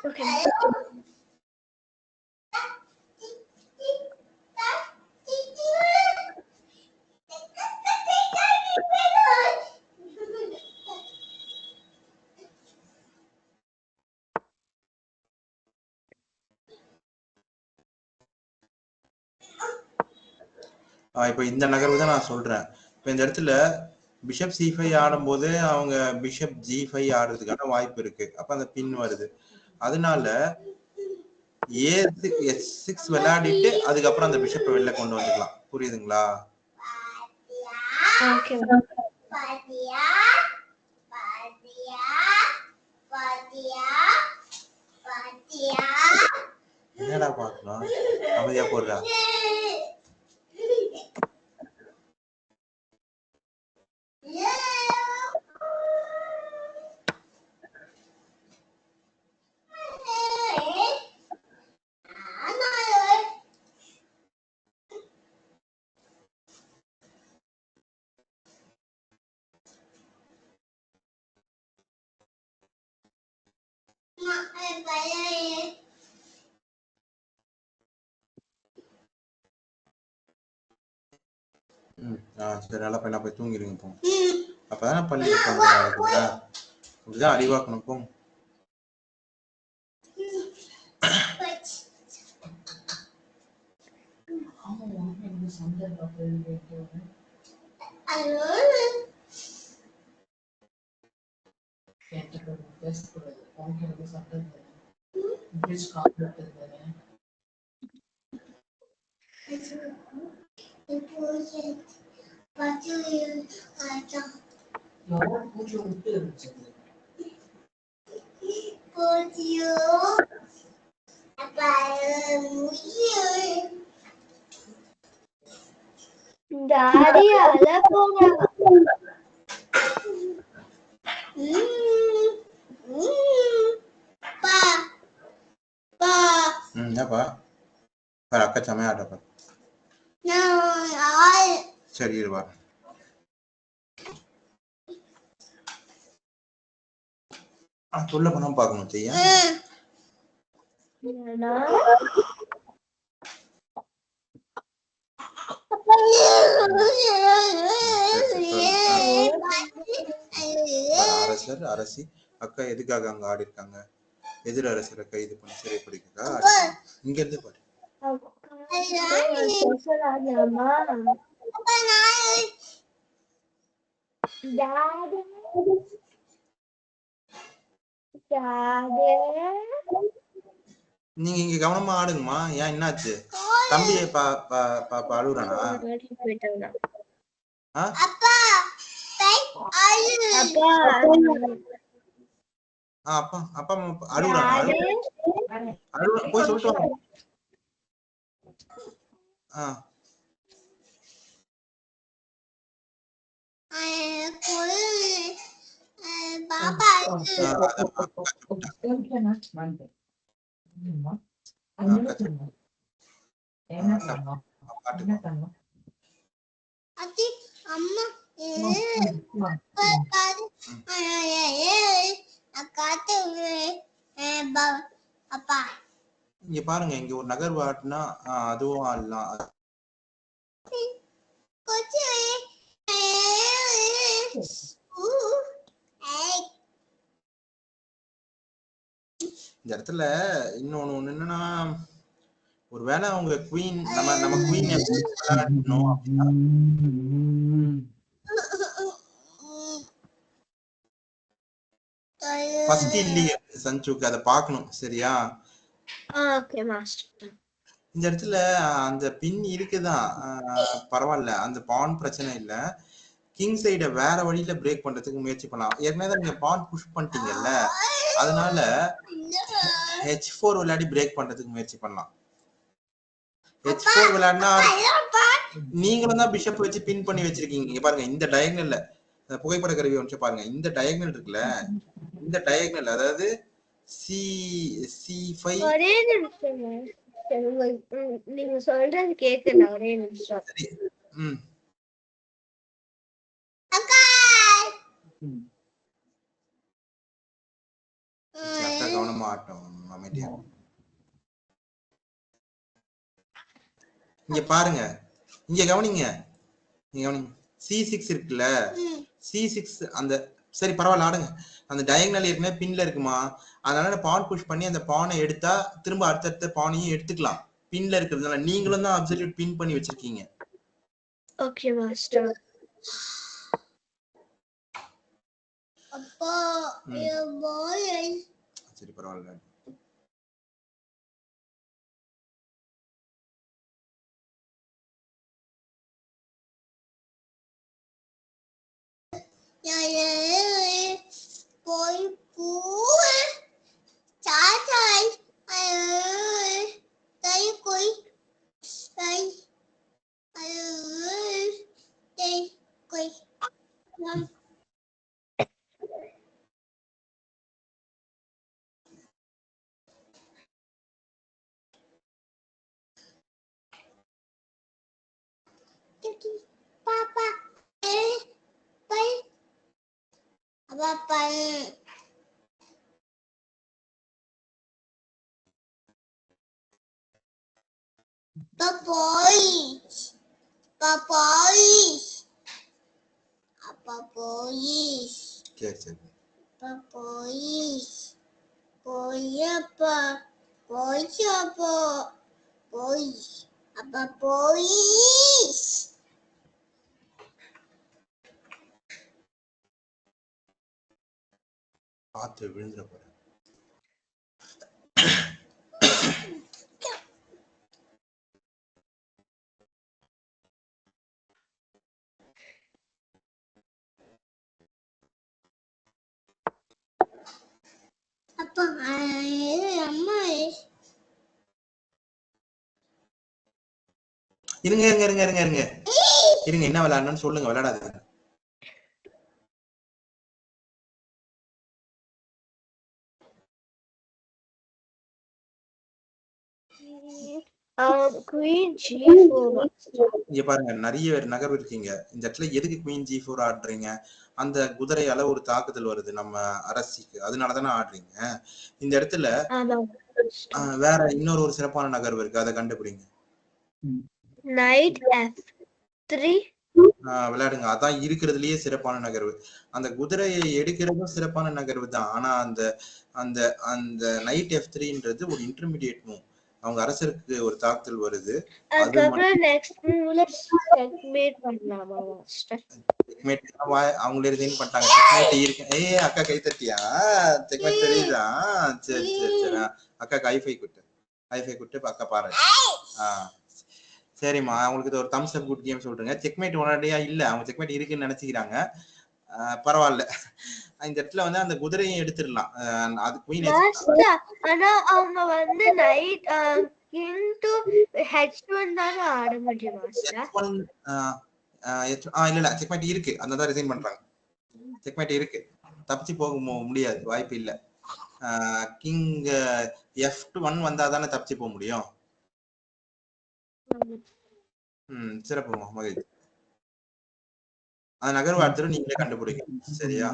Okay. இப்போ இந்த நகர்வு தான் நான் சொல்றேன். இப்போ இந்த இடத்துல பிஷப் C5 ஆடும்போது அவங்க பிஷப் G5 ஆடுறதுக்கான வாய்ப்பு இருக்கு. அப்ப அந்த பின் வருது. அதனால S6 விளையாடிட்டு அதுக்கப்புறம் அந்த பிஷப்பை வெளில கொண்டு வந்துக்கலாம். புரியுதுங்களா? Okay. என்னடா பார்க்கணும்? அமைதியா போடுறா. சரி, நல்லா பையனா போய் தூங்கிடுங்க போங்க. அப்பதான் பள்ளிக்கு போங்க. அப்படிதான் அறிவாக்கணும் போங்க. Daddy அழ போறாங்க. என்னப்பா அக்கா சமையா ஆட்டப்பா. சரி இருவா. சொல்ல பணம் பார்க்கணும் செய்ய. அரசர் அரசி அக்கா எதுக்காக அங்க ஆடி இருக்காங்க? எதிர் அரசரை கைது பண்ணி சிறைப்பிடிக்கா? இங்க இருந்து பாரு. நீங்க இங்க கவனமா ஆடுங்கம்மா. ஏன் என்னாச்சு? தம்பி அழுகுறானா? அப்பா அப்பா அழுகுறானா? போய் சொல்லிட்டு வாங்க. இங்க பாருங்க, இங்க ஒரு நகர்வு ஆட்டுனா அதுவும் ஆடலாம். இந்த இடத்துல இன்னொன்னு என்னன்னா, ஒருவேளை அவங்க குவீன் நம்ம குவீன் விளையாடணும் அப்படின்னா ஃபர்ஸ்ட் இல்லையே சஞ்சுக்கு அதை பார்க்கணும். சரியா? இந்த இடத்துல அந்த பின் இருக்குதான், பரவாயில்ல, அந்த பான் பிரச்சனை இல்ல. கிங் சைட வேற வழியில பிரேக் பண்றதுக்கு முயற்சி பண்ணலாம். ஏற்கனவே நீங்க பான் புஷ் பண்ணிட்டீங்கல்ல, அதனால h4 விளையாடி பிரேக் பண்றதுக்கு முயற்சி பண்ணலாம். h4 விளையாடினா நீங்களும் தான் பிஷப் வச்சு பின் பண்ணி வச்சிருக்கீங்க. இங்க பாருங்க, இந்த டயகனல்ல புகைப்பட கருவி ஒன்று பாருங்க. இந்த டயகனல் இருக்குல்ல, இந்த டயகனல் அதாவது C5. ஒரே நிமிஷம் நீங்க சொல்றது கேட்கல. ஒரே நிமிஷம். அக்கா கவனமா ஆட்டும் அமைதியா. இங்க பாருங்க, இங்க கவனிங்க, இங்க கவனிங்க. C6 இருக்குல்ல, C6 அந்த சரி பரவாயில்ல ஆடுங்க. அந்த டயகனல் ஏற்கனவே பின்ல இருக்குமா, அதனால பான் புஷ் பண்ணி அந்த பானை எடுத்தா திரும்ப அடுத்தடுத்த பானையும் எடுத்துக்கலாம். பின்ல இருக்கிறதுனால நீங்களும் தான் அப்சல்யூட் பின் பண்ணி வச்சிருக்கீங்க. Okay master. அப்பா பாய். சரி பரவாயில்ல. போய் பூ சாச்சாய் கை கொய் கை கை கொய் பாப்பா பை பாப்பா papai papai papai சரி சரி papai போயப்பா போயப்பா போய் அப்பா போய் பார்த்து விழுந்துட போறேன். அப்பா அம்மா இருங்க இருங்க இருங்க இருங்க இருங்க இருங்க என்ன விளையாடணும்னு சொல்லுங்க, விளையாடாதீங்க. Queen G4. இங்க பாருங்க நிறைய நகர்வு இருக்கீங்க. இந்த இடத்துல எதுக்கு குயின் G4 ஆடுறீங்க? அந்த குதிரையால ஒரு தாக்குதல் வருது நம்ம அரசிக்கு, அதனாலதானே ஆடுறீங்க. இந்த இடத்துல வேற இன்னொரு சிறப்பான நகர்வு இருக்கு, அதை கண்டுபிடிங்க. Knight F3 விளையாடுங்க. அதான் இருக்கிறதுலயே சிறப்பான நகர்வு. அந்த குதிரையை எடுக்கிறதும் சிறப்பான நகர்வு தான். ஆனா அந்த அந்த அந்த நைட் F3ன்றது ஒரு இன்டர்மீடியேட் மூவ். அவங்க அரசருக்கு ஒரு தாக்குதல் வருது. அதுக்கப்புறம் நெக்ஸ்ட் மூவ்ல செக்மேட் பண்ணலாமா மாஸ்டர்? செக்மேட் அவங்களே ரிசைன் பண்ணிட்டாங்க. செக்மேட் இருக்கு. ஏய் அக்கா கை தட்டியா? செக்மேட் தெரியுதா? சரி சரி சரி. அக்கா ஐஃபை குட்டு, ஐஃபை குட்டு அக்கா பாரு. சரிம்மா, அவங்களுக்கு இது ஒரு தம்ஸ் அப் குட் கேம் சொல்றேங்க. செக்மேட் உடனடியா இல்ல, அவங்க செக்மேட் இருக்குன்னு நினைச்சுக்கிறாங்க. பரவாயில்ல. இந்த இடத்துல வந்து அந்த குதிரையை எடுத்துடலாம். அது குயின் ஆனா அவங்க வந்து நைட் கிங் டு H1 தான ஆட முடியும் மாஸ்டர். இல்ல இல்ல செக்மேட் இருக்கு, அதனால ரிசைன் பண்றாங்க. செக்மேட் இருக்கு, தப்பிச்சு போக முடியாது, வாய்ப்பு இல்ல. கிங் F1 வந்தா தானே தப்பிச்சு போக முடியும். சிறப்புமா, மகிழ்ச்சி. அந்த நகர்வு அடுத்த நீங்களே கண்டுபிடிங்க. சரியா?